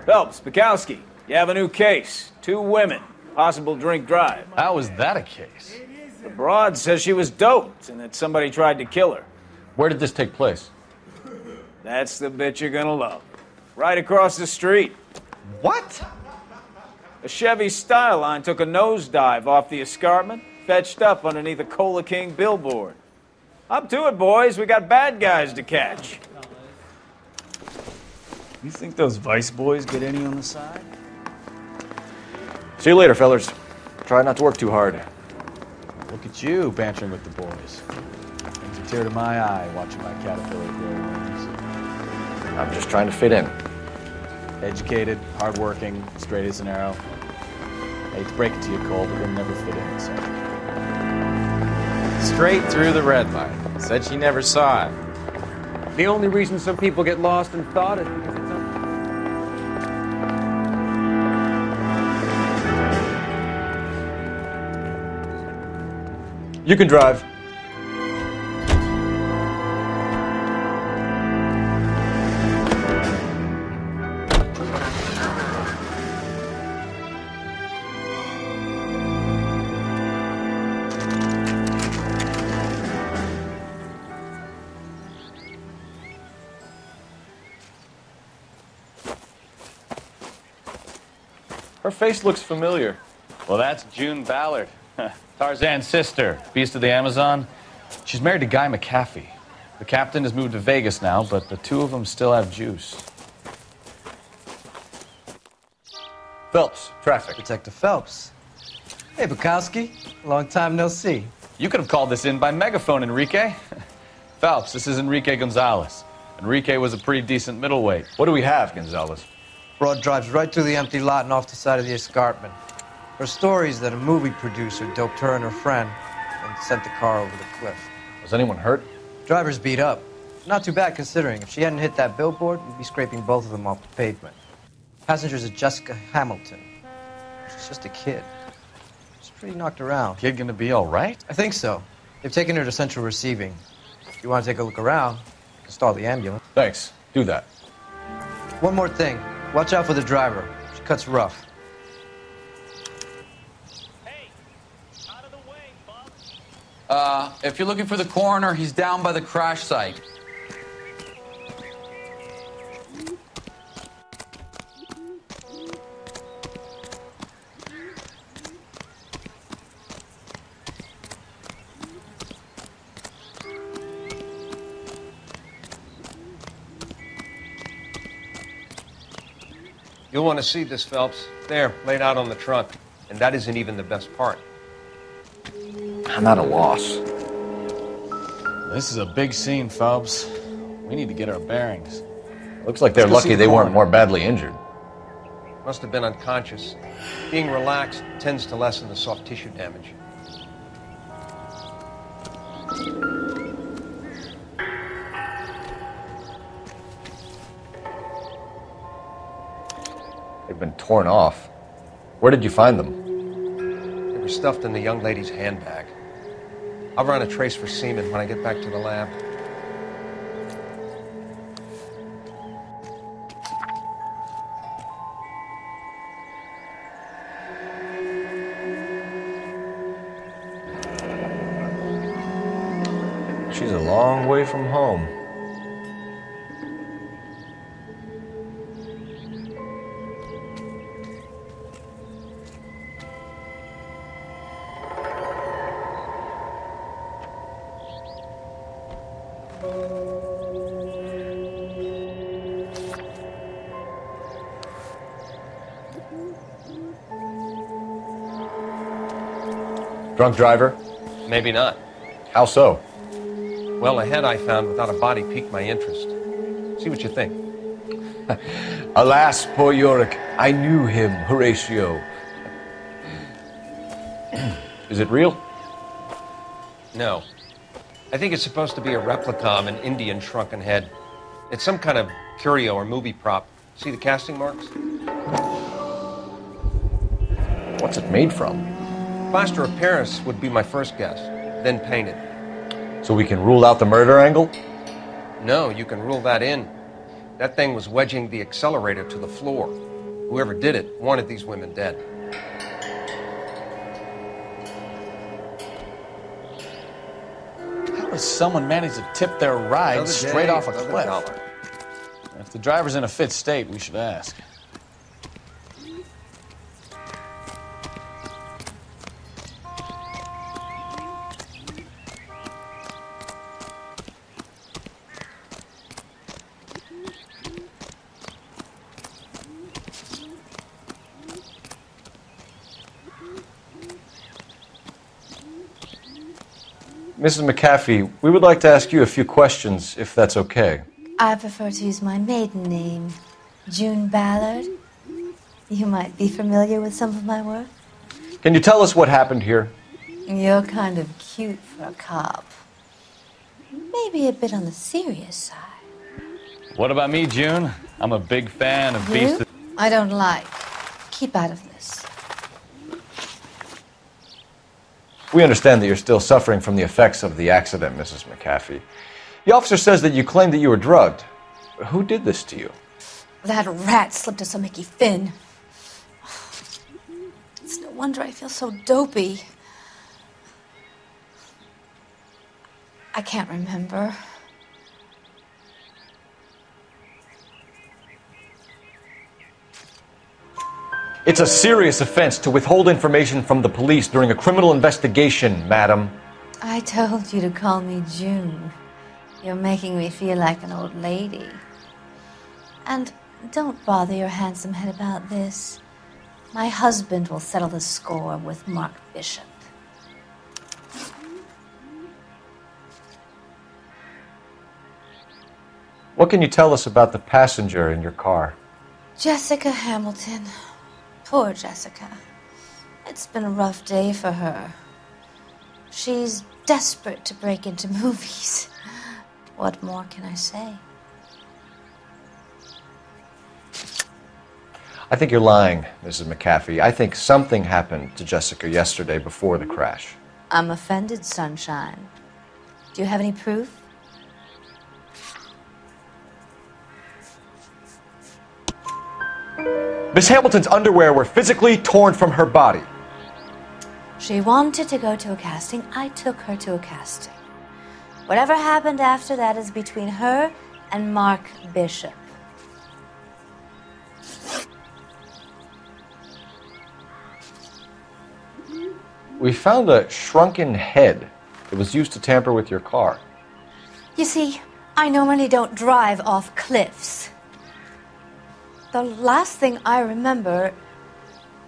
Phelps, Bukowski, you have a new case. 2 women, possible drink drive. How is that a case? The broad says she was doped and that somebody tried to kill her. Where did this take place? That's the bit you're gonna love. Right across the street. What? A Chevy Styline took a nosedive off the escarpment, fetched up underneath a Cola King billboard. Up to it, boys. We got bad guys to catch. You think those Vice boys get any on the side? See you later, fellers. Try not to work too hard. Look at you bantering with the boys. Brings a tear to my eye watching my caterpillar grow wings. I'm just trying to fit in. Educated, hardworking, straight as an arrow. I hate to break it to you, Cole, but you'll never fit in, so. Straight through the red light. Said she never saw it. The only reason some people get lost in thought is because it's You can drive. Her face looks familiar. Well, that's June Ballard. Tarzan's sister, beast of the Amazon. She's married to Guy McAfee. The captain has moved to Vegas now, but the 2 of them still have juice. Phelps, traffic. Detective Phelps. Hey, Bukowski. Long time no see. You could have called this in by megaphone, Enrique. Phelps, this is Enrique Gonzalez. Enrique was a pretty decent middleweight. What do we have, Gonzalez? Broad drives right through the empty lot and off the side of the escarpment. Her story is that a movie producer doped her and her friend and sent the car over the cliff. Was anyone hurt? Driver's beat up. Not too bad considering. If she hadn't hit that billboard, we'd be scraping both of them off the pavement. Passengers are Jessica Hamilton. She's just a kid. She's pretty knocked around. Kid gonna be all right? I think so. They've taken her to central receiving. If you want to take a look around, you can stall the ambulance. Thanks. Do that. One more thing. Watch out for the driver. She cuts rough. Hey, out of the way, Bob. If you're looking for the coroner, he's down by the crash site. You'll want to see this, Phelps. There, laid out on the trunk. And that isn't even the best part. I'm at a loss. This is a big scene, Phelps. We need to get our bearings. Looks like they're lucky they weren't more badly injured. Must have been unconscious. Being relaxed tends to lessen the soft tissue damage. They've been torn off. Where did you find them? They were stuffed in the young lady's handbag. I'll run a trace for semen when I get back to the lab. She's a long way from home. Drunk driver? Maybe not. How so? Well, a head I found without a body piqued my interest. See what you think. Alas, poor Yorick, I knew him, Horatio. Is it real? No. I think it's supposed to be a replica of an Indian shrunken head. It's some kind of curio or movie prop. See the casting marks? What's it made from? Plaster of Paris would be my first guess, then painted. So we can rule out the murder angle? No, you can rule that in. That thing was wedging the accelerator to the floor. Whoever did it wanted these women dead. How does someone manage to tip their ride Another straight day, off a another cliff? dollar. If the driver's in a fit state, we should ask. Mrs. McAfee, we would like to ask you a few questions, if that's okay. I prefer to use my maiden name, June Ballard. You might be familiar with some of my work. Can you tell us what happened here? You're kind of cute for a cop. Maybe a bit on the serious side. What about me, June? I'm a big fan of Beast You? I don't like. Keep out of this. We understand that you're still suffering from the effects of the accident, Mrs. McAfee. The officer says that you claimed that you were drugged. Who did this to you? That rat slipped us a Mickey Finn. It's no wonder I feel so dopey. I can't remember. It's a serious offense to withhold information from the police during a criminal investigation, madam. I told you to call me June. You're making me feel like an old lady. And don't bother your handsome head about this. My husband will settle the score with Mark Bishop. What can you tell us about the passenger in your car? Jessica Hamilton. Poor Jessica. It's been a rough day for her. She's desperate to break into movies. What more can I say? I think you're lying, Mrs. McAfee. I think something happened to Jessica yesterday before the crash. I'm offended, Sunshine. Do you have any proof? Miss Hamilton's underwear were physically torn from her body. She wanted to go to a casting. I took her to a casting. Whatever happened after that is between her and Mark Bishop. We found a shrunken head that was used to tamper with your car. You see, I normally don't drive off cliffs. The last thing I remember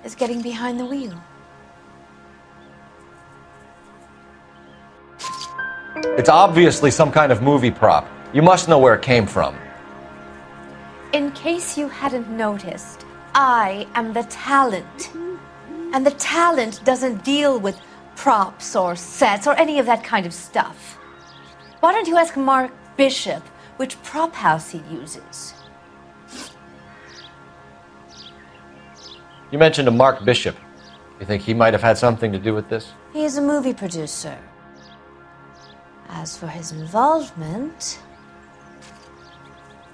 is getting behind the wheel. It's obviously some kind of movie prop. You must know where it came from. In case you hadn't noticed, I am the talent. And the talent doesn't deal with props or sets or any of that kind of stuff. Why don't you ask Mark Bishop which prop house he uses? You mentioned a Mark Bishop. You think he might have had something to do with this? He is a movie producer. As for his involvement,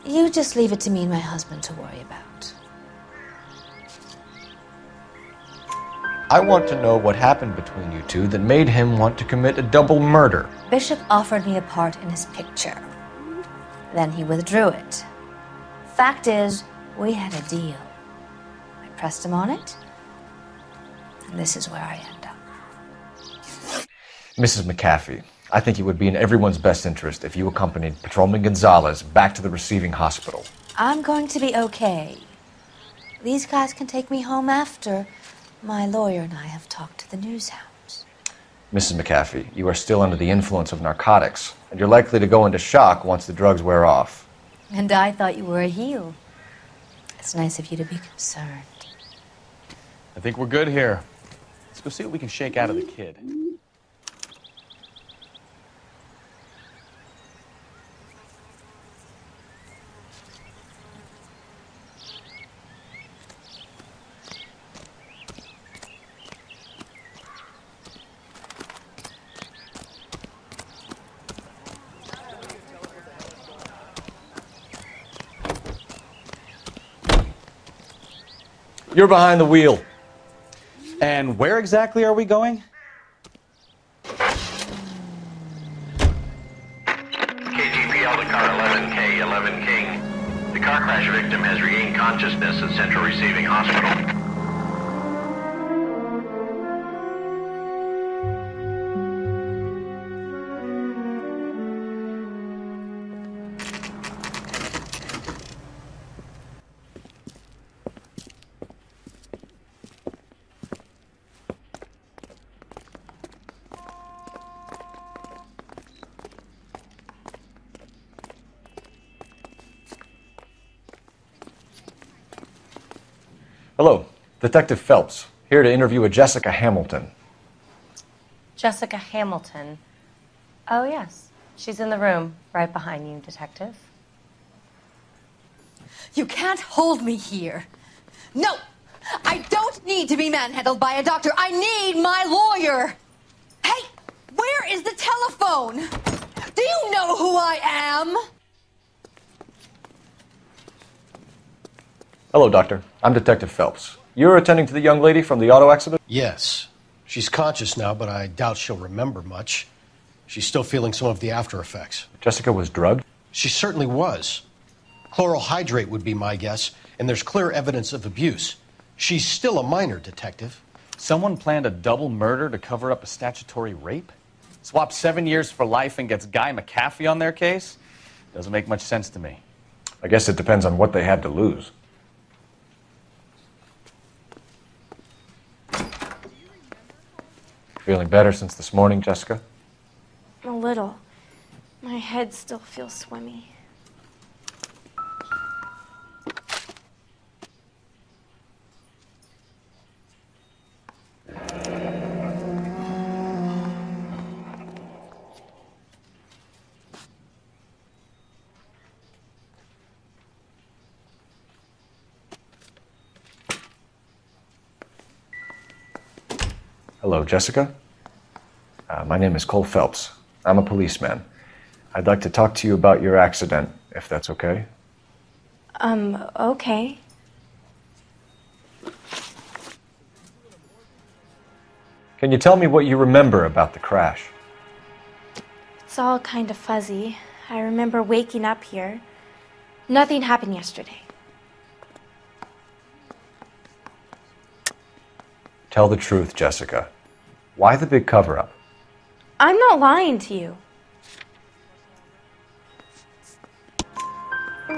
you just leave it to me and my husband to worry about. I want to know what happened between you two that made him want to commit a double murder. Bishop offered me a part in his picture. Then he withdrew it. Fact is, we had a deal. I pressed him on it, and this is where I end up. Mrs. McAfee, I think it would be in everyone's best interest if you accompanied Patrolman Gonzalez back to the receiving hospital. I'm going to be okay. These guys can take me home after. My lawyer and I have talked to the news hounds. Mrs. McAfee, you are still under the influence of narcotics, and you're likely to go into shock once the drugs wear off. And I thought you were a heel. It's nice of you to be concerned. I think we're good here. Let's go see what we can shake out of the kid. You're behind the wheel. And where exactly are we going? KGPL to car 11K, 11 King. The car crash victim has regained consciousness at Central Receiving Hospital. Hello, Detective Phelps, here to interview a Jessica Hamilton. Jessica Hamilton. Oh, yes. She's in the room right behind you, Detective. You can't hold me here. No! I don't need to be manhandled by a doctor. I need my lawyer. Hey, where is the telephone? Do you know who I am? Hello, Doctor. I'm Detective Phelps. You're attending to the young lady from the auto accident? Yes. She's conscious now, but I doubt she'll remember much. She's still feeling some of the after effects. Jessica was drugged? She certainly was. Chloral hydrate would be my guess, and there's clear evidence of abuse. She's still a minor, Detective. Someone planned a double murder to cover up a statutory rape? Swap 7 years for life and gets Guy McAfee on their case? Doesn't make much sense to me. I guess it depends on what they had to lose. Feeling better since this morning, Jessica? A little. My head still feels swimmy. Hello, Jessica. My name is Cole Phelps. I'm a policeman. I'd like to talk to you about your accident, if that's okay. Okay. Can you tell me what you remember about the crash? It's all kind of fuzzy. I remember waking up here. Nothing happened yesterday. Tell the truth, Jessica. Why the big cover-up? I'm not lying to you.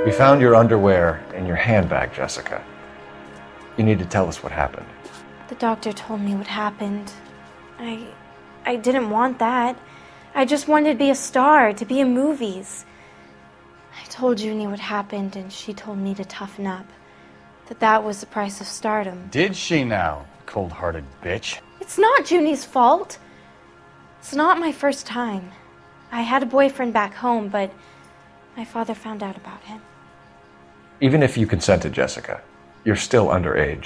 We found your underwear in your handbag, Jessica. You need to tell us what happened. The doctor told me what happened. I didn't want that. I just wanted to be a star, to be in movies. I told Junie what happened, and she told me to toughen up. That was the price of stardom. Did she now, cold-hearted bitch? It's not Junie's fault. It's not my first time. I had a boyfriend back home, but my father found out about him. Even if you consented, Jessica, you're still underage.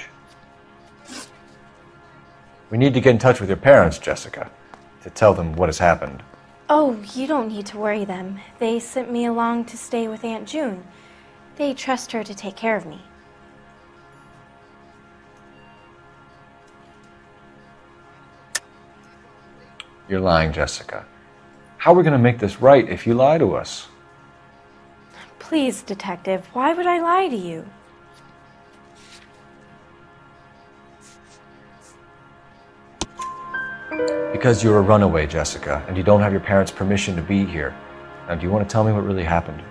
We need to get in touch with your parents, Jessica, to tell them what has happened. Oh, you don't need to worry them. They sent me along to stay with Aunt June. They trust her to take care of me. You're lying, Jessica. How are we going to make this right if you lie to us? Please, Detective, why would I lie to you? Because you're a runaway, Jessica, and you don't have your parents' permission to be here. Now, do you want to tell me what really happened?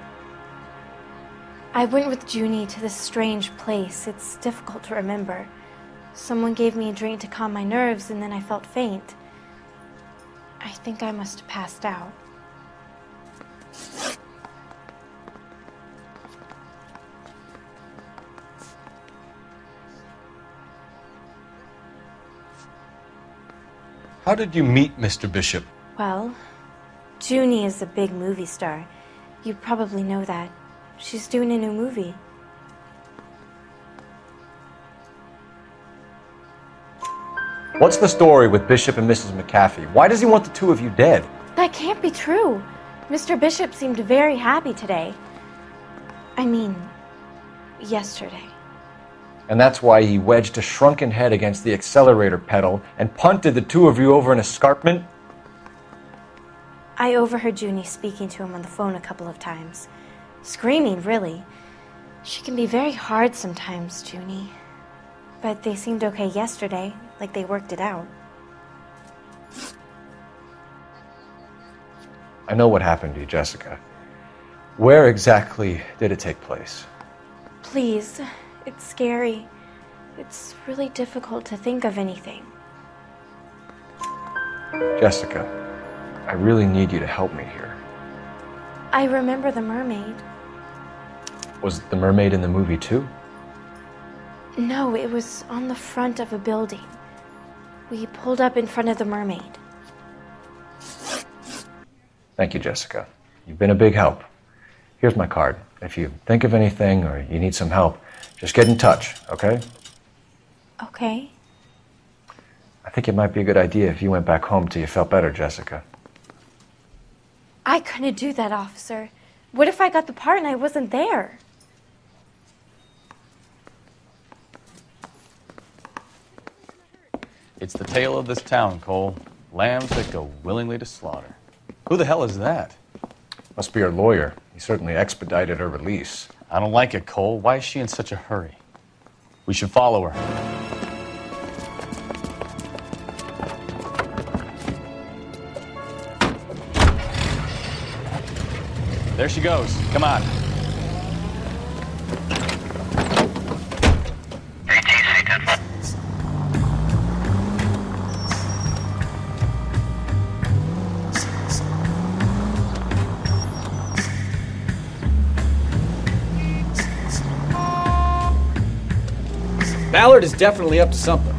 I went with Junie to this strange place. It's difficult to remember. Someone gave me a drink to calm my nerves, and then I felt faint. I think I must have passed out. How did you meet Mr. Bishop? Well, Junie is a big movie star. You probably know that. She's doing a new movie. What's the story with Bishop and Mrs. McAfee? Why does he want the two of you dead? That can't be true. Mr. Bishop seemed very happy today. I mean, yesterday. And that's why he wedged a shrunken head against the accelerator pedal and punted the two of you over an escarpment? I overheard Junie speaking to him on the phone a couple of times. Screaming, really. She can be very hard sometimes, Junie. But they seemed okay yesterday, like they worked it out. I know what happened to you, Jessica. Where exactly did it take place? Please, it's scary. It's really difficult to think of anything. Jessica, I really need you to help me here. I remember the mermaid. Was the mermaid in the movie too? No, it was on the front of a building. We pulled up in front of the mermaid. Thank you, Jessica. You've been a big help. Here's my card. If you think of anything or you need some help, just get in touch, okay? Okay. I think it might be a good idea if you went back home till you felt better, Jessica. I couldn't do that, officer. What if I got the part and I wasn't there? It's the tale of this town, Cole. Lambs that go willingly to slaughter. Who the hell is that? Must be her lawyer. He certainly expedited her release. I don't like it, Cole. Why is she in such a hurry? We should follow her. There she goes. Come on. ATC 10-4. Ballard is definitely up to something.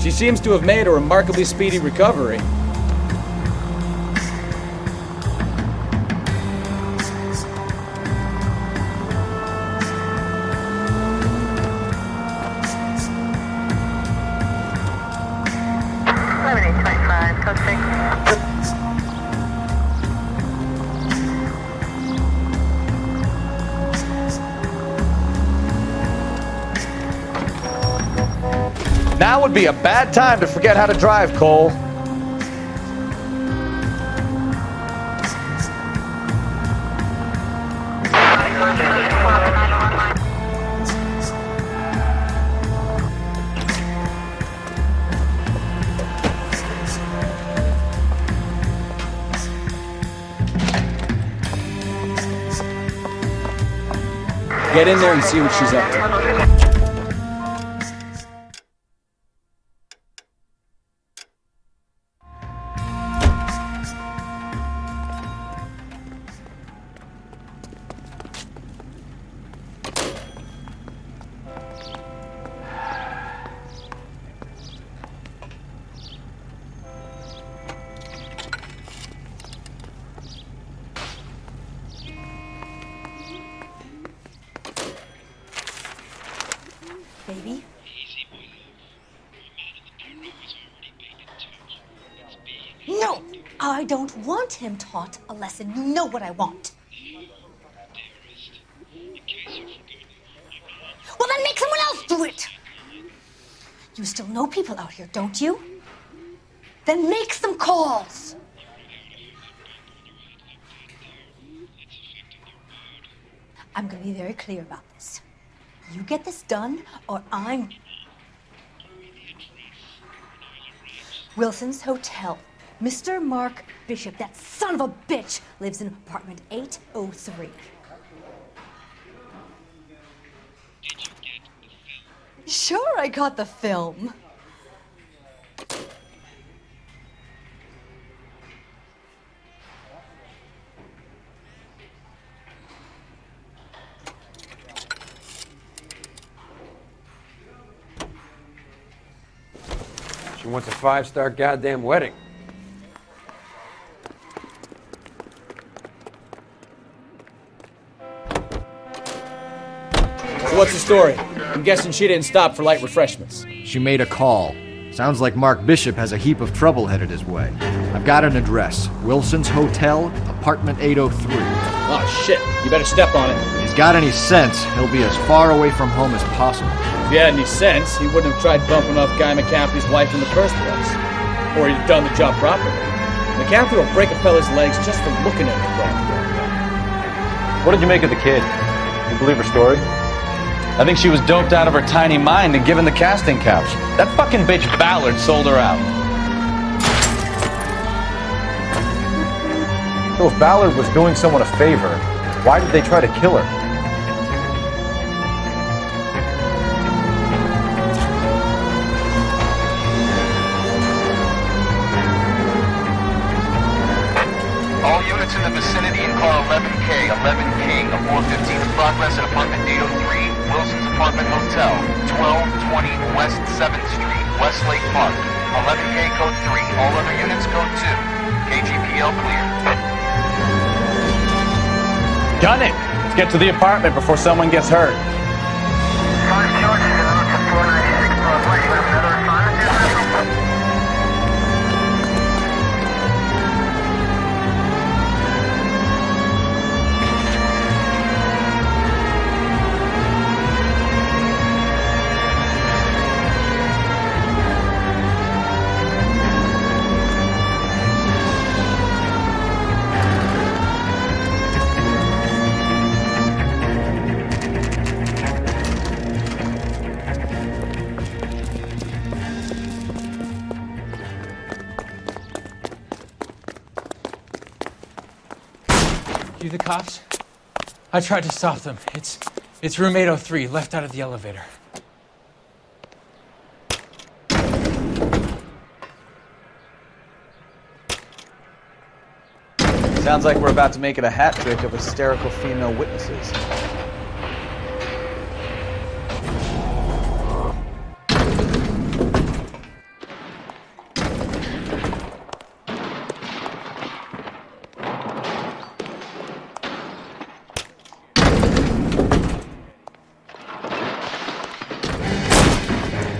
She seems to have made a remarkably speedy recovery. Now would be a bad time to forget how to drive, Cole. Get in there and see what she's up to. Baby? No! I don't want him taught a lesson. You know what I want. Well, then make someone else do it! You still know people out here, don't you? Then make some calls! I'm gonna be very clear about this. You get this done, or I'm... Wilson's Hotel. Mr. Mark Bishop, that son of a bitch, lives in apartment 803. Sure, I got the film. She wants a 5-star goddamn wedding. what's the story? I'm guessing she didn't stop for light refreshments. She made a call. Sounds like Mark Bishop has a heap of trouble headed his way. I've got an address. Wilson's Hotel, apartment 803. Oh, shit. You better step on it. If he's got any sense, he'll be as far away from home as possible. If he had any sense, he wouldn't have tried bumping off Guy McCaffrey's wife in the first place. Or he'd have done the job properly. McCaffrey will break a fella's legs just for looking at him wrong. What did you make of the kid? You believe her story? I think she was doped out of her tiny mind and given the casting couch. That fucking bitch Ballard sold her out. So if Ballard was doing someone a favor, why did they try to kill her? All units in the vicinity in car 11K, 11 King, a 415 in progress at apartment 803, Wilson's Apartment Hotel, 1220 West 7th Street, Westlake Park. 11K code 3, all other units code 2. KGPL clear. Gun it! Let's get to the apartment before someone gets hurt. 5 charges in route to 496 Broadway. You have another assignment? You the cops? I tried to stop them. It's room 803, left out of the elevator. Sounds like we're about to make it a hat trick of hysterical female witnesses.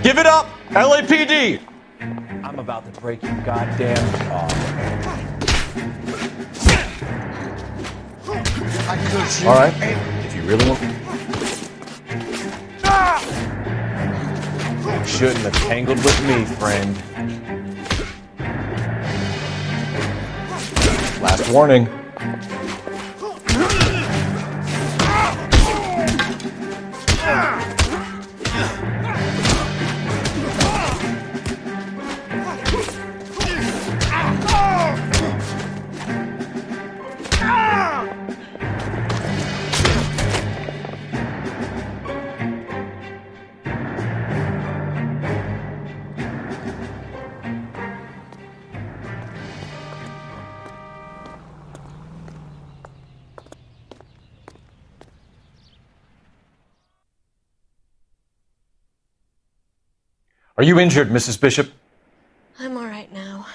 Give it up, LAPD! I'm about to break your goddamn jaw. All right, if you really want... You shouldn't have tangled with me, friend. Last warning. Are you injured, Mrs. Bishop? I'm all right now.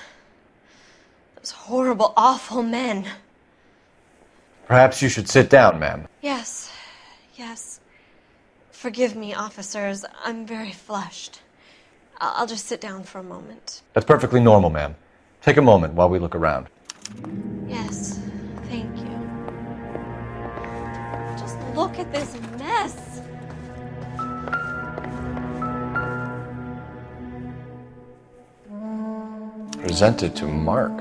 Those horrible, awful men. Perhaps you should sit down, ma'am. Yes, yes. Forgive me, officers. I'm very flushed. I'll just sit down for a moment. That's perfectly normal, ma'am. Take a moment while we look around. Yes, thank you. Just look at this mess. Presented to Mark.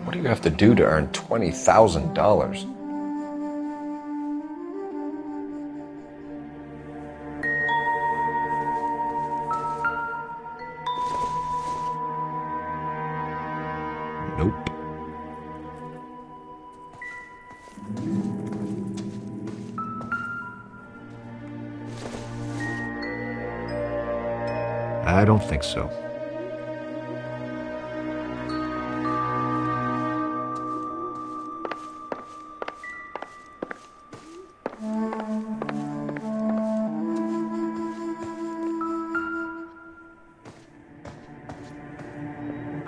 What do you have to do to earn $20,000? Nope. I don't think so.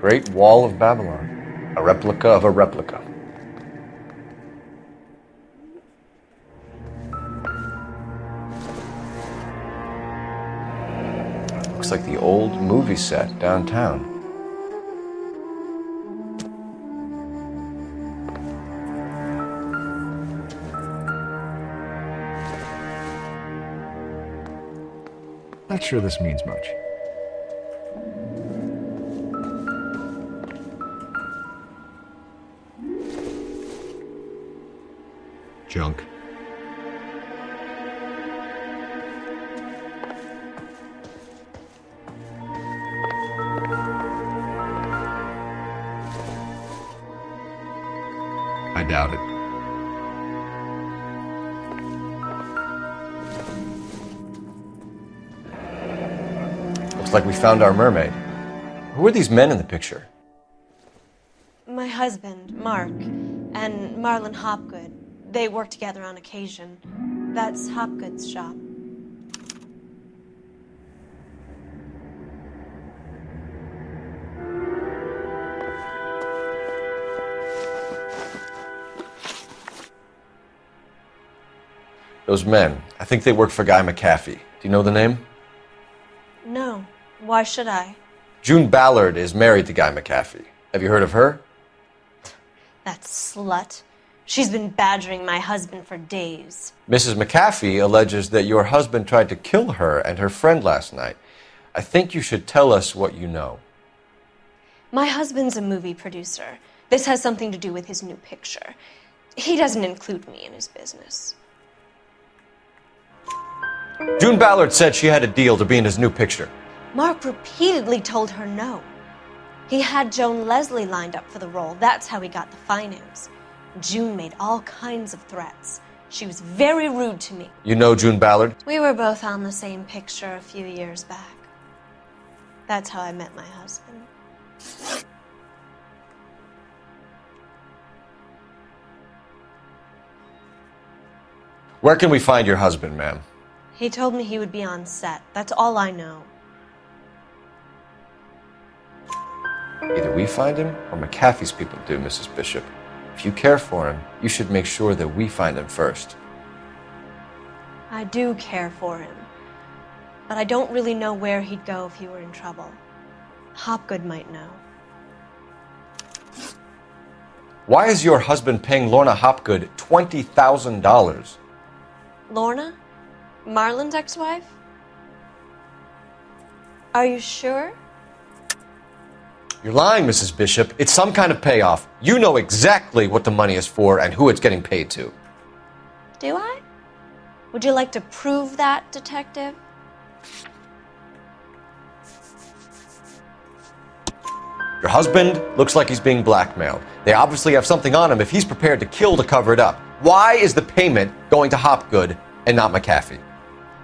Great Wall of Babylon. A replica of a replica. Looks like the old movie set downtown. Not sure this means much. Junk. I doubt it. Looks like we found our mermaid. Who are these men in the picture? My husband, Mark, and Marlon Hopgood. They work together on occasion. That's Hopgood's shop. Those men, I think they work for Guy McAfee. Do you know the name? No. Why should I? June Ballard is married to Guy McAfee. Have you heard of her? That slut. She's been badgering my husband for days. Mrs. McAfee alleges that your husband tried to kill her and her friend last night. I think you should tell us what you know. My husband's a movie producer. This has something to do with his new picture. He doesn't include me in his business. June Ballard said she had a deal to be in his new picture. Mark repeatedly told her no. He had Joan Leslie lined up for the role. That's how he got the finance. June made all kinds of threats. She was very rude to me. You know June Ballard? We were both on the same picture a few years back. That's how I met my husband. Where can we find your husband, ma'am? He told me he would be on set. That's all I know. Either we find him or McAfee's people do, Mrs. Bishop. If you care for him, you should make sure that we find him first. I do care for him. But I don't really know where he'd go if he were in trouble. Hopgood might know. Why is your husband paying Lorna Hopgood $20,000? Lorna? Marlon's ex-wife? Are you sure? You're lying, Mrs. Bishop. It's some kind of payoff. You know exactly what the money is for and who it's getting paid to. Do I? Would you like to prove that, detective? Your husband looks like he's being blackmailed. They obviously have something on him if he's prepared to kill to cover it up. Why is the payment going to Hopgood and not McAfee?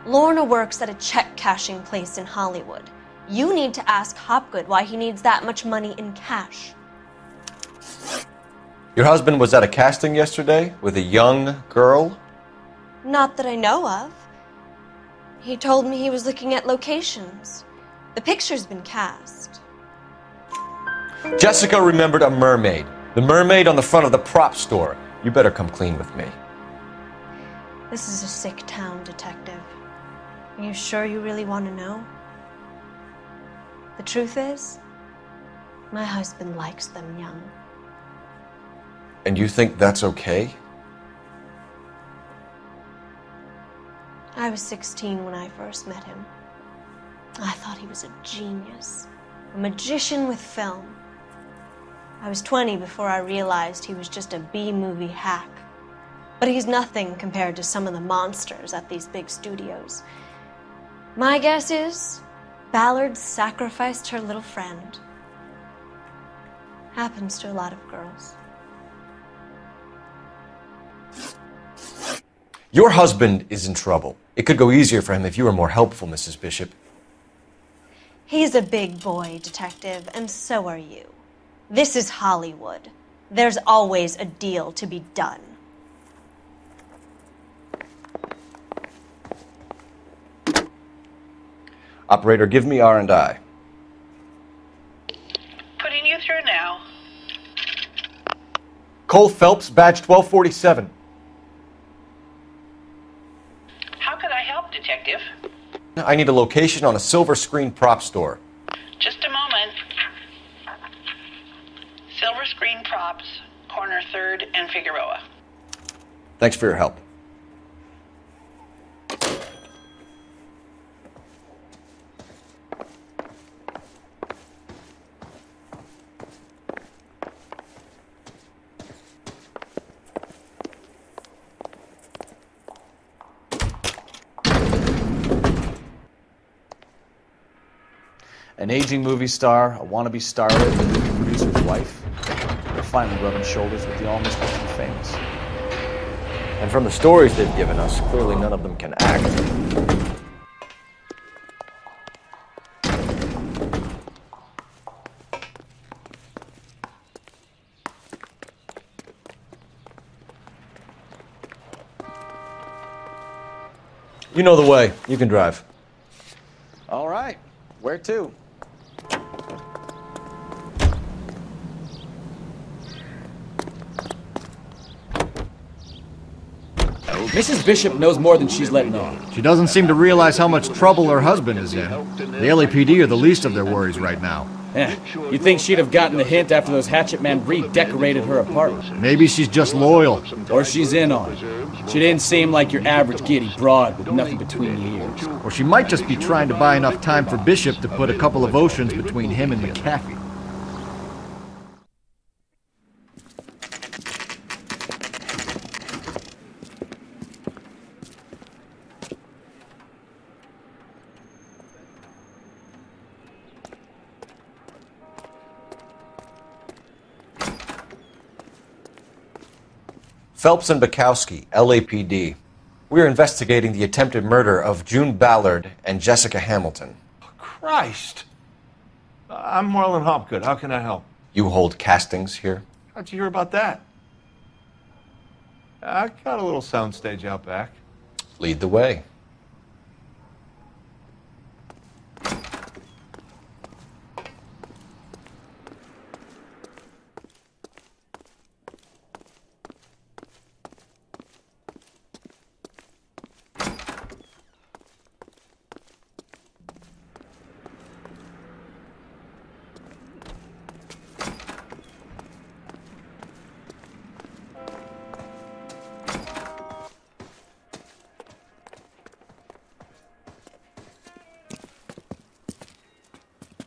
Lorna works at a check-cashing place in Hollywood. You need to ask Hopgood why he needs that much money in cash. Your husband was at a casting yesterday with a young girl? Not that I know of. He told me he was looking at locations. The picture's been cast. Jessica remembered a mermaid. The mermaid on the front of the prop store. You better come clean with me. This is a sick town, detective. Are you sure you really want to know? The truth is, my husband likes them young. And you think that's okay? I was 16 when I first met him. I thought he was a genius, a magician with film. I was 20 before I realized he was just a B-movie hack. But he's nothing compared to some of the monsters at these big studios. My guess is Ballard sacrificed her little friend. Happens to a lot of girls. Your husband is in trouble. It could go easier for him if you were more helpful, Mrs. Bishop. He's a big boy, detective, and so are you. This is Hollywood. There's always a deal to be done. Operator, give me R&I. Putting you Cole Phelps, badge 1247. How can I help, Detective? I need a location on a silver screen prop store. Just a moment. Silver Screen Props, corner 3rd and Figueroa. Thanks for your help. An aging movie star, a wannabe starlet, and a movie producer's wife. They're finally rubbing shoulders with the almost Mr. Famous. And from the stories they've given us, clearly none of them can act. You know the way. You can drive. All right. Where to? Mrs. Bishop knows more than she's letting on. She doesn't seem to realize how much trouble her husband is in. The LAPD are the least of their worries right now. You'd think she'd have gotten the hint after those hatchet men redecorated her apartment. Maybe she's just loyal. Or she's in on it. She didn't seem like your average giddy broad with nothing between the ears. Or she might just be trying to buy enough time for Bishop to put a couple of oceans between him and McAfee. Phelps and Bukowski, LAPD. We are investigating the attempted murder of June Ballard and Jessica Hamilton. Christ! I'm Marlon Hopgood. How can I help? You hold castings here? How'd you hear about that? I got a little soundstage out back. Lead the way.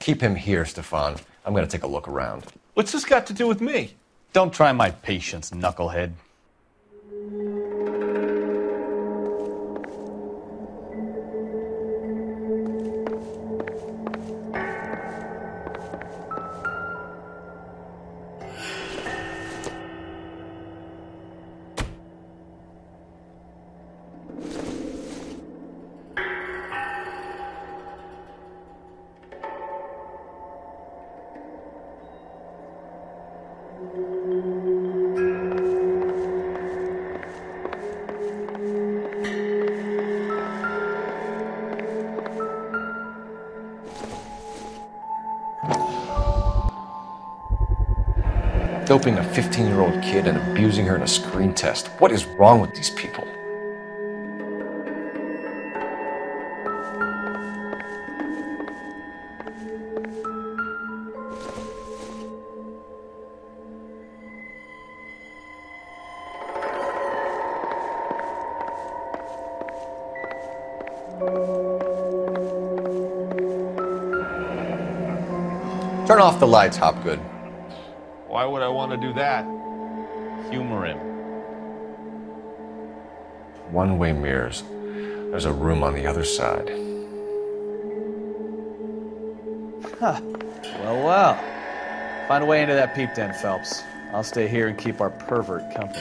Keep him here, Stefan. I'm going to take a look around. What's this got to do with me? Don't try my patience, knucklehead. Doping a 15-year-old kid and abusing her in a screen test. What is wrong with these people? Turn off the lights, Hopgood. Why would I want to do that? Humor him. One-way mirrors. There's a room on the other side. Huh. Well. Find a way into that peep den, Phelps. I'll stay here and keep our pervert company.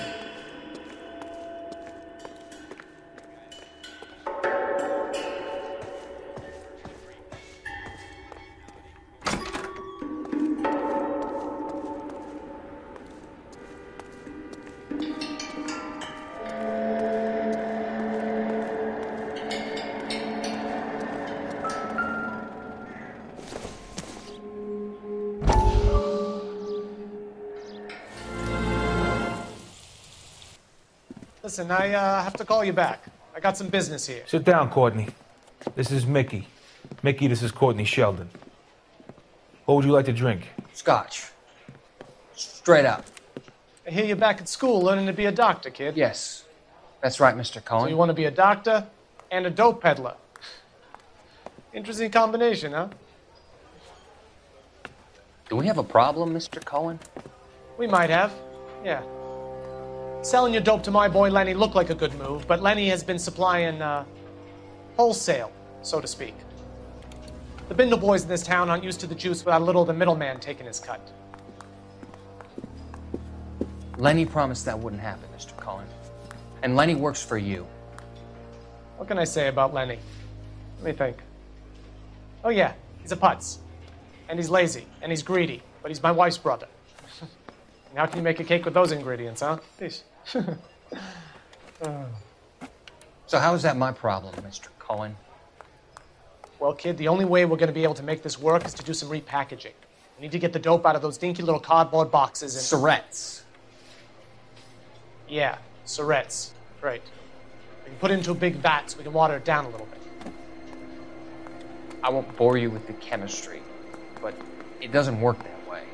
Listen, I have to call you back. I got some business here. Sit down, Courtney. This is Mickey. Mickey, this is Courtney Sheldon. What would you like to drink? Scotch. Straight up. I hear you're back at school learning to be a doctor, kid. Yes. That's right, Mr. Cohen. So you want to be a doctor and a dope peddler. Interesting combination, huh? Do we have a problem, Mr. Cohen? We might have, yeah. Selling your dope to my boy Lenny looked like a good move, but Lenny has been supplying, wholesale, so to speak. The Bindle boys in this town aren't used to the juice without a little of the middleman taking his cut. Lenny promised that wouldn't happen, Mr. Cohen. And Lenny works for you. What can I say about Lenny? Let me think. Oh yeah, he's a putz. And he's lazy, and he's greedy, but he's my wife's brother. And how can you make a cake with those ingredients, huh? Please. So how is that my problem, Mr. Cohen? Well, kid, the only way we're going to be able to make this work is to do some repackaging. We need to get the dope out of those dinky little cardboard boxes and... Surrettes. Yeah, surrettes. Right. We can put it into a big vat so we can water it down a little bit. I won't bore you with the chemistry, but it doesn't work that way.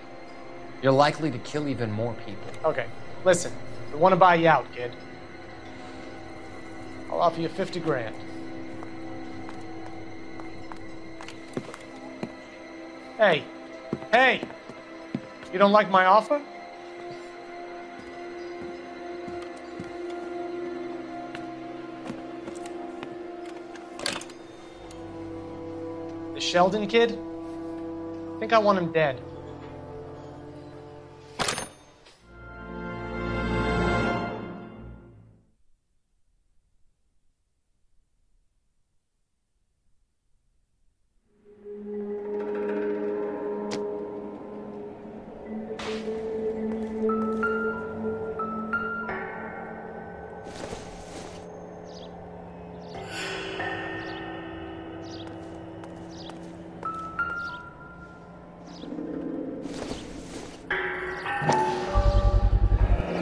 You're likely to kill even more people. Okay, listen. We want to buy you out, kid. I'll offer you 50 grand. Hey. Hey! You don't like my offer? The Sheldon kid? I think I want him dead.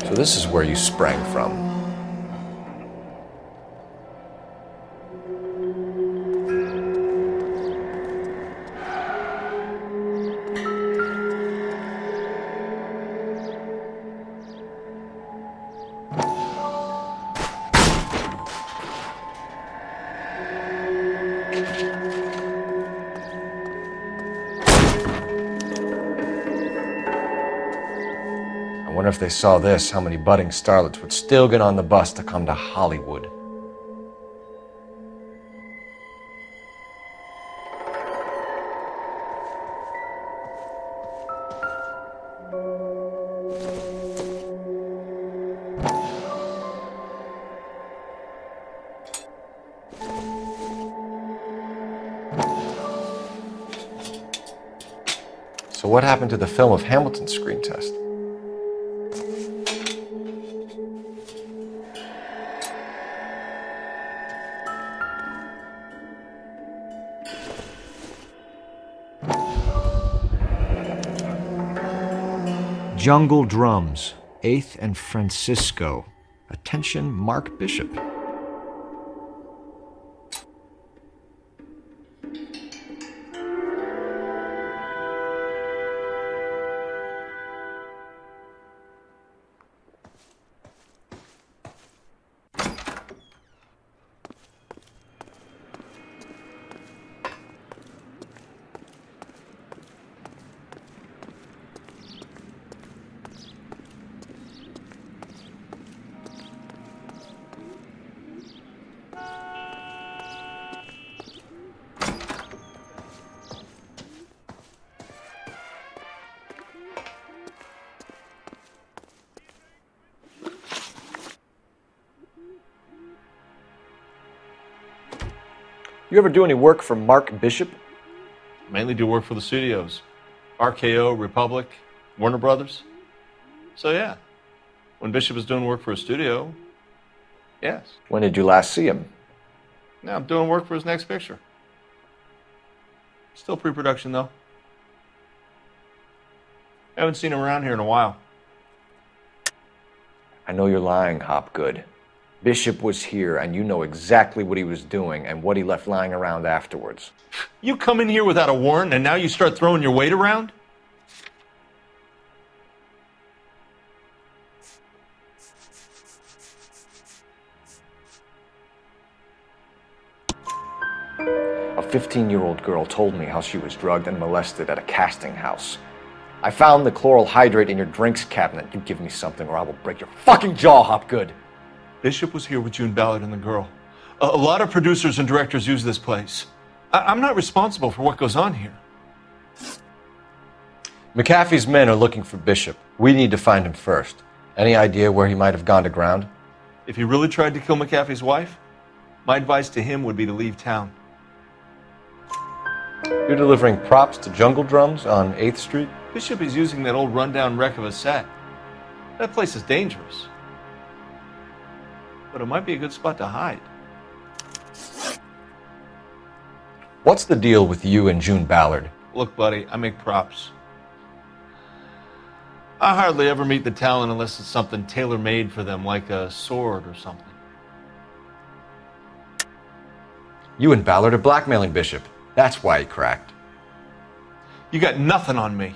So this is where you sprang from. I wonder if they saw this, how many budding starlets would still get on the bus to come to Hollywood. So what happened to the film of Hamilton's screen test? Jungle Drums, 8th and Francisco. Attention, Mark Bishop. You ever do any work for Mark Bishop? Mainly do work for the studios. RKO, Republic, Warner Brothers. So yeah, when Bishop was doing work for a studio, yes. When did you last see him? Now I'm doing work for his next picture. Still pre-production though. Haven't seen him around here in a while. I know you're lying, Hopgood. Bishop was here, and you know exactly what he was doing and what he left lying around afterwards. You come in here without a warrant, and now you start throwing your weight around? A 15-year-old girl told me how she was drugged and molested at a casting house. I found the chloral hydrate in your drinks cabinet. You give me something or I will break your fucking jaw, Hopgood. Bishop was here with June Ballard and the girl. A lot of producers and directors use this place. I'm not responsible for what goes on here. McAfee's men are looking for Bishop. We need to find him first. Any idea where he might have gone to ground? If he really tried to kill McAfee's wife, my advice to him would be to leave town. You're delivering props to Jungle Drums on 8th Street? Bishop is using that old rundown wreck of a set. That place is dangerous. But it might be a good spot to hide. What's the deal with you and June Ballard? Look, buddy, I make props. I hardly ever meet the talent unless it's something tailor-made for them, like a sword or something. You and Ballard are blackmailing Bishop. That's why he cracked. You got nothing on me.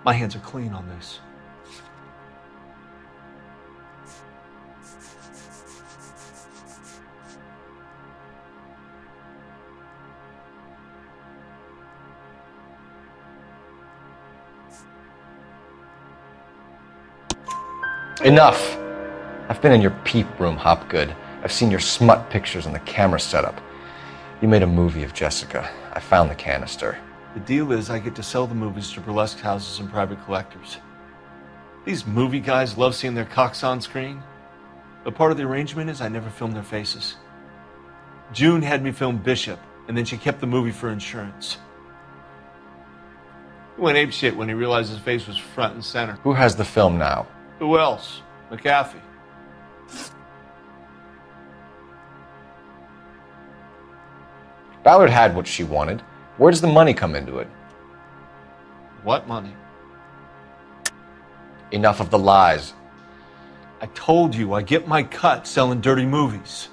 My hands are clean on this. Enough! I've been in your peep room, Hopgood. I've seen your smut pictures and the camera setup. You made a movie of Jessica. I found the canister. The deal is I get to sell the movies to burlesque houses and private collectors. These movie guys love seeing their cocks on screen, but part of the arrangement is I never film their faces. June had me film Bishop, and then she kept the movie for insurance. He went apeshit when he realized his face was front and center. Who has the film now? Who else? McAfee. Ballard had what she wanted. Where does the money come into it? What money? Enough of the lies. I told you I get my cut selling dirty movies.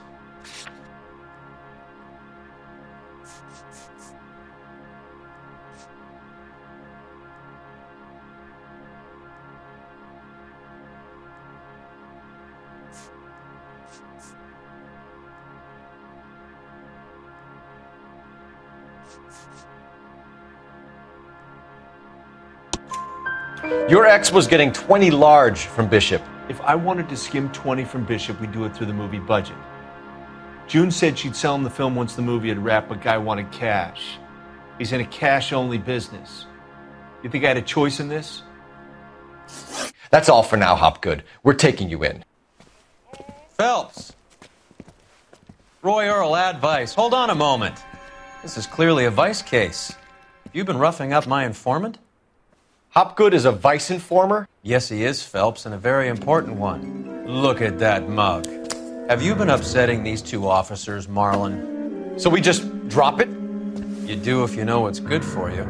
Your ex was getting 20 large from Bishop. If I wanted to skim 20 from Bishop, we'd do it through the movie budget. June said she'd sell him the film once the movie had wrapped, but Guy wanted cash. He's in a cash-only business. You think I had a choice in this? That's all for now, Hopgood. We're taking you in. Phelps! Roy Earl, advice. Hold on a moment. This is clearly a vice case. You've been roughing up my informant? Hopgood is a vice informer? Yes, he is, Phelps, and a very important one. Look at that mug. Have you been upsetting these two officers, Marlon? So we just drop it? You do if you know what's good for you.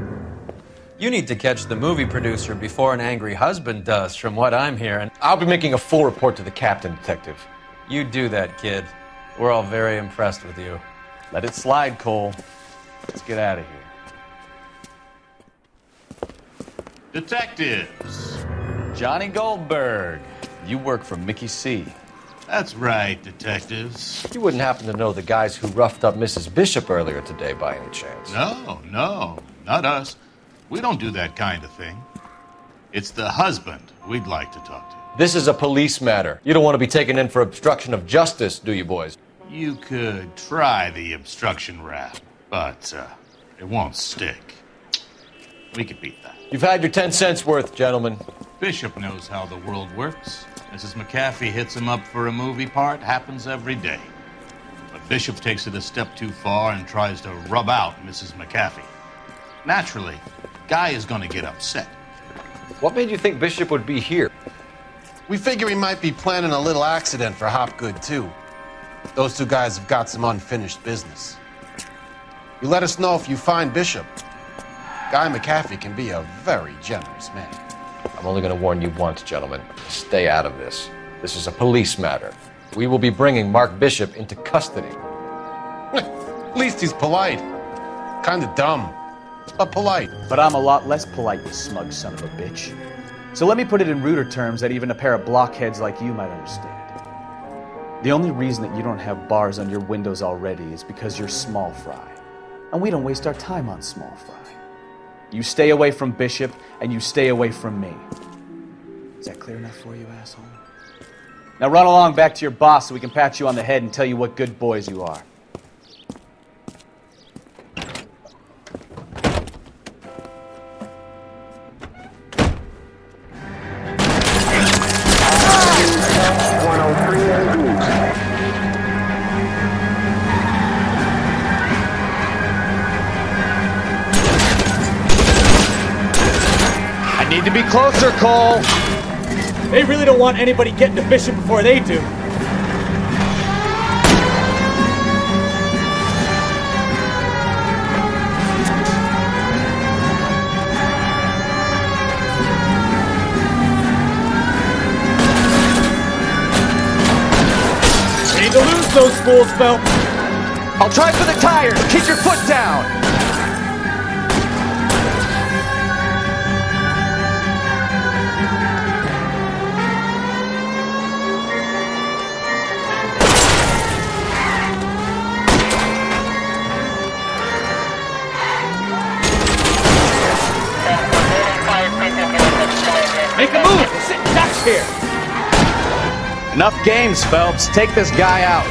You need to catch the movie producer before an angry husband does, from what I'm hearing. I'll be making a full report to the captain, Detective. You do that, kid. We're all very impressed with you. Let it slide, Cole. Let's get out of here. Detectives. Johnny Goldberg. You work for Mickey C. That's right, detectives. You wouldn't happen to know the guys who roughed up Mrs. Bishop earlier today by any chance? No, not us. We don't do that kind of thing. It's the husband we'd like to talk to. This is a police matter. You don't want to be taken in for obstruction of justice, do you, boys? You could try the obstruction rap, but it won't stick. We could beat that. You've had your 10 cents worth, gentlemen. Bishop knows how the world works. Mrs. McAfee hits him up for a movie part. Happens every day. But Bishop takes it a step too far and tries to rub out Mrs. McAfee. Naturally, Guy is going to get upset. What made you think Bishop would be here? We figure he might be planning a little accident for Hopgood, too. Those two guys have got some unfinished business. You let us know if you find Bishop. Guy McAfee can be a very generous man. I'm only going to warn you once, gentlemen. Stay out of this. This is a police matter. We will be bringing Mark Bishop into custody. At least he's polite. Kinda dumb, but polite. But I'm a lot less polite, you smug son of a bitch. So let me put it in ruder terms that even a pair of blockheads like you might understand. The only reason that you don't have bars on your windows already is because you're small fry. And we don't waste our time on small fry. You stay away from Bishop, and you stay away from me. Is that clear enough for you, asshole? Now run along back to your boss so we can pat you on the head and tell you what good boys you are. Need to be closer, Cole. They really don't want anybody getting to Bishop before they do. We need to lose those fools, Phelps. I'll try for the tires. Keep your foot down. Make a move! We're sitting ducks here! Enough games, Phelps. Take this guy out.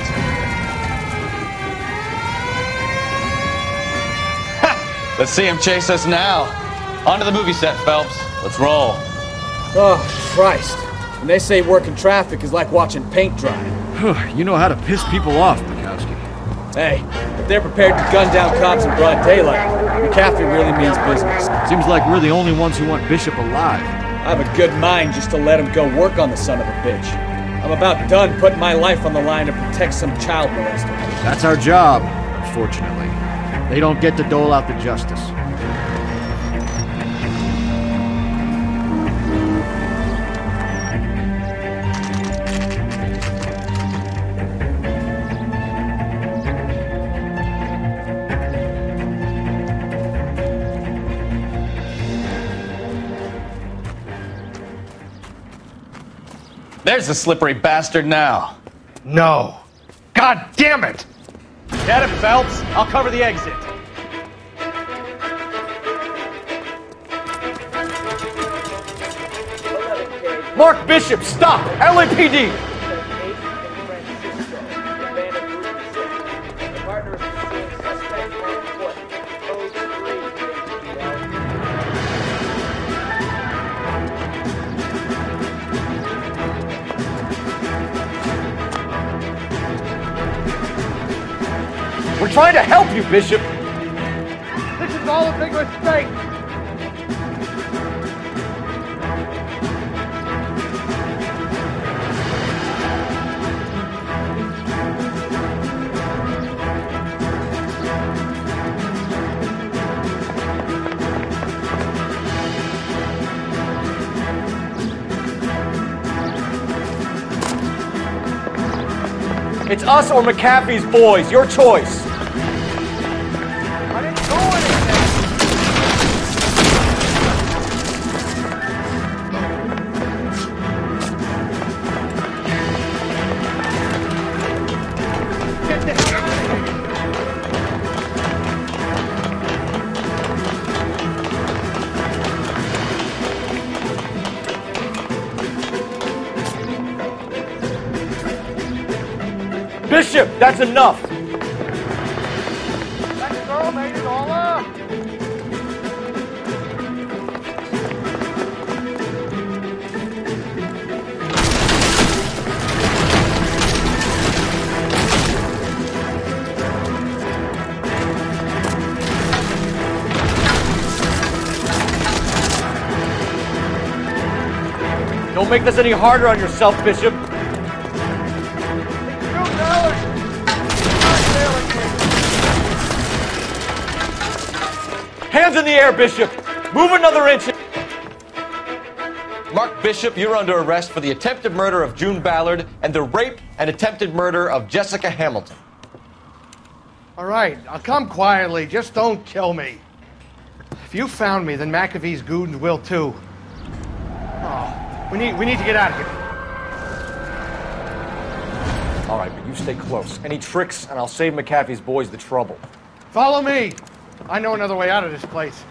Ha! Let's see him chase us now. On to the movie set, Phelps. Let's roll. Oh, Christ. When they say working traffic is like watching paint dry. You know how to piss people off, Bukowski. Hey, if they're prepared to gun down cops in broad daylight, McCaffrey really means business. Seems like we're the only ones who want Bishop alive. I have a good mind just to let him go work on the son of a bitch. I'm about done putting my life on the line to protect some child molester. That's our job, unfortunately. They don't get to dole out the justice. There's the slippery bastard now. No. God damn it! Get him, Phelps. I'll cover the exit. Mark Bishop, stop! LAPD! We're trying to help you, Bishop! This is all a big mistake! It's us or McAfee's boys. Your choice. I didn't do anything. Get the hell out of here. Bishop, that's enough! That girl made it all up! Don't make this any harder on yourself, Bishop. Hands in the air, Bishop! Move another inch! Mark Bishop, you're under arrest for the attempted murder of June Ballard and the rape and attempted murder of Jessica Hamilton. All right, I'll come quietly. Just don't kill me. If you found me, then McAfee's goons will too. Oh, we need to get out of here. All right, but you stay close. Any tricks, and I'll save McAfee's boys the trouble. Follow me. I know another way out of this place.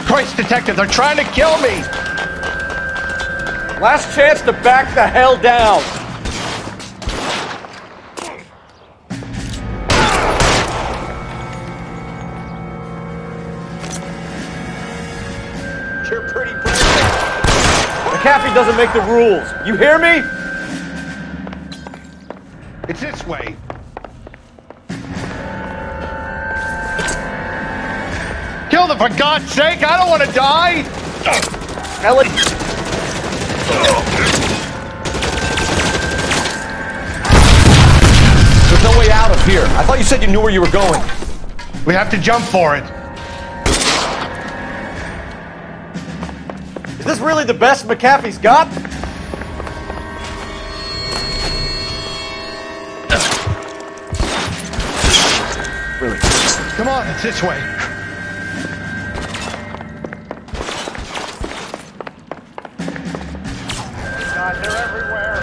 Christ, detective, they're trying to kill me! Last chance to back the hell down! You're pretty brave. McAfee doesn't make the rules. You hear me? It's this way. Kill them, for God's sake! I don't want to die! Ellie! There's no way out of here. I thought you said you knew where you were going. We have to jump for it. Is this really the best McAfee's got? Really? Come on, it's this way. God, they're everywhere.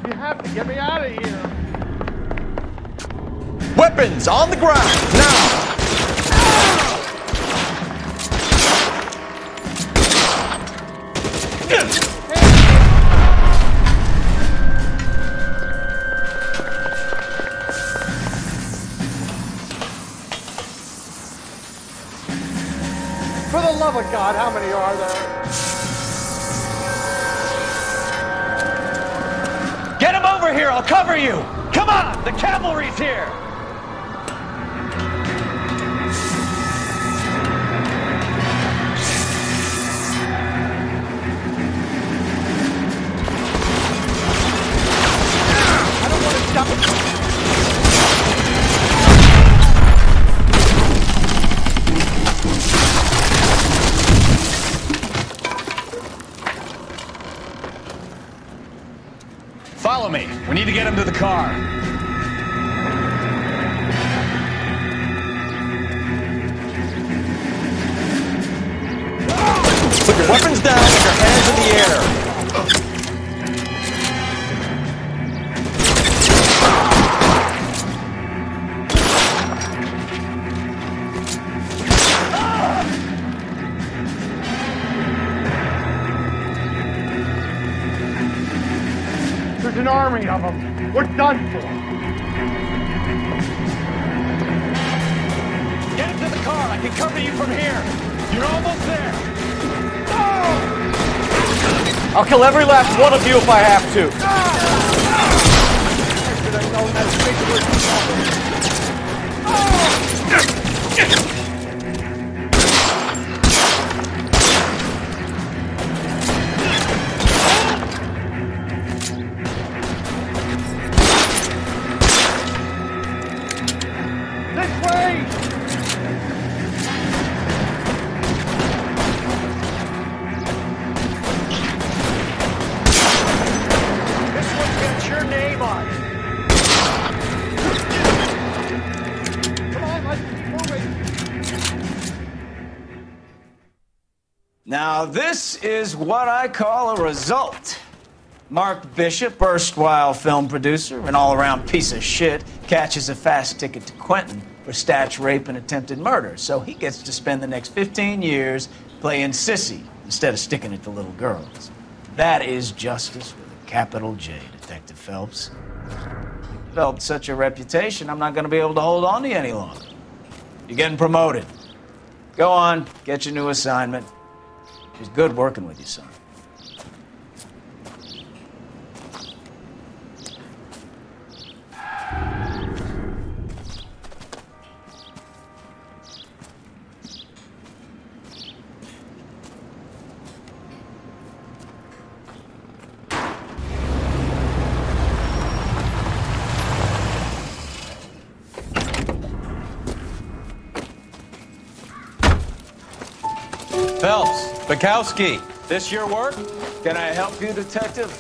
You have to get me out of here. Weapons on the ground, now! For the love of God, how many are there? Get him over here, I'll cover you! Come on, the cavalry's here! I don't want to stop it. Follow me. We need to get him to the car. Put your weapons down and your hands in the air. There's an army of them. We're done for. Get him to the car. I can cover you from here. You're almost there. I'll kill every last one of you if I have to. This way! This one's got your name on it. Come on, let's keep moving. Now, this is what I call a result. Mark Bishop, erstwhile film producer, an all-around piece of shit, catches a fast ticket to Quentin for statch rape and attempted murder. So he gets to spend the next 15 years playing sissy instead of sticking it to little girls. That is justice with a capital J, Detective Phelps. You've developed such a reputation, I'm not going to be able to hold on to you any longer. You're getting promoted. Go on, get your new assignment. It was good working with you, son. Phelps, Bukowski, this your work? Can I help you, Detective?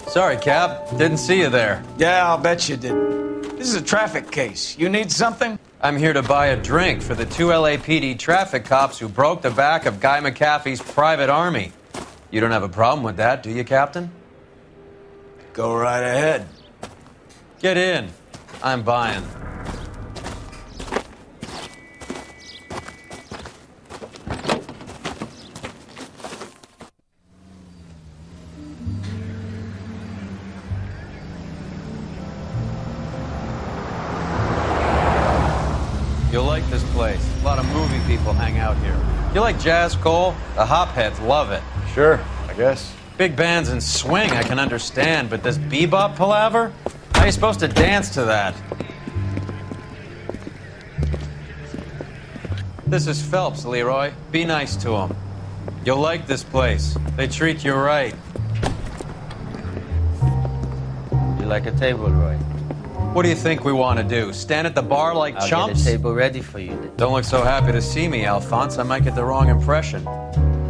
Sorry, Cap. Didn't see you there. Yeah, I'll bet you did. This is a traffic case. You need something? I'm here to buy a drink for the 2 LAPD traffic cops who broke the back of Guy McAfee's private army. You don't have a problem with that, do you, Captain? Go right ahead. Get in. I'm buying. You'll like this place. A lot of movie people hang out here. You like jazz, Cole? The hopheads love it. Sure, I guess. Big bands and swing I can understand, but this bebop palaver? How are you supposed to dance to that? This is Phelps, Leroy. Be nice to him. You'll like this place. They treat you right. You like a table, Roy? What do you think we want to do? Stand at the bar like I'll chumps? get a table ready for you then. Don't look so happy to see me, Alphonse. I might get the wrong impression.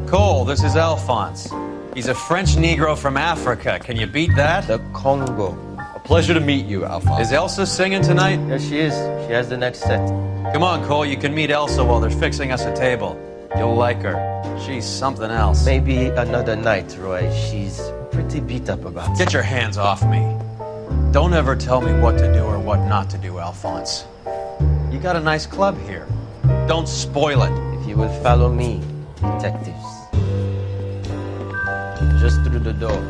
Cole, this is Alphonse. He's a French Negro from Africa. Can you beat that? The Congo. A pleasure to meet you, Alphonse. Is Elsa singing tonight? Yes, she is. She has the next set. Come on, Cole. You can meet Elsa while they're fixing us a table. You'll like her. She's something else. Maybe another night, Roy. She's pretty beat up about it. Get your hands off me. Don't ever tell me what to do or what not to do, Alphonse. You got a nice club here. Don't spoil it. If you will follow me, detectives. Just through the door.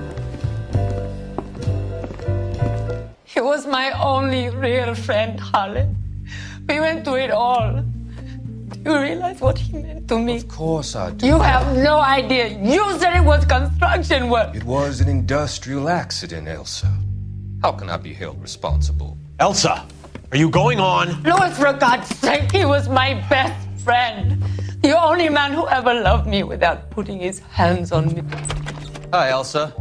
He was my only real friend, Harlan. We went through it all. Do you realize what he meant to me? Of course I do. You have no idea. You said it was construction work. It was an industrial accident, Elsa. How can I be held responsible? Elsa, are you going on? Louis, for God's sake, he was my best friend. The only man who ever loved me without putting his hands on me. Hi, Elsa.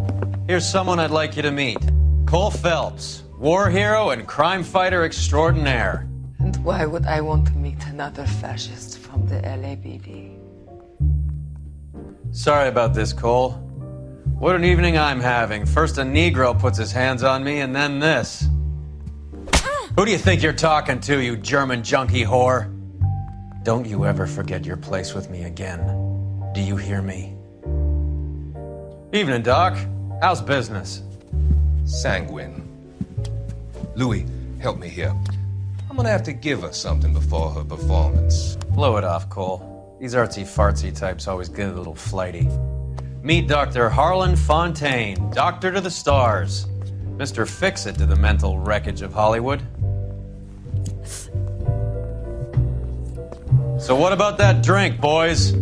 Here's someone I'd like you to meet. Cole Phelps, war hero and crime fighter extraordinaire. And why would I want to meet another fascist from the LAPD? Sorry about this, Cole. What an evening I'm having. First a Negro puts his hands on me, and then this. Who do you think you're talking to, you German junkie whore? Don't you ever forget your place with me again. Do you hear me? Evening, Doc. How's business? Sanguine. Louis, help me here. I'm gonna have to give her something before her performance. Blow it off, Cole. These artsy-fartsy types always get a little flighty. Meet Dr. Harlan Fontaine, doctor to the stars. Mr. Fix-It to the mental wreckage of Hollywood. So what about that drink, boys?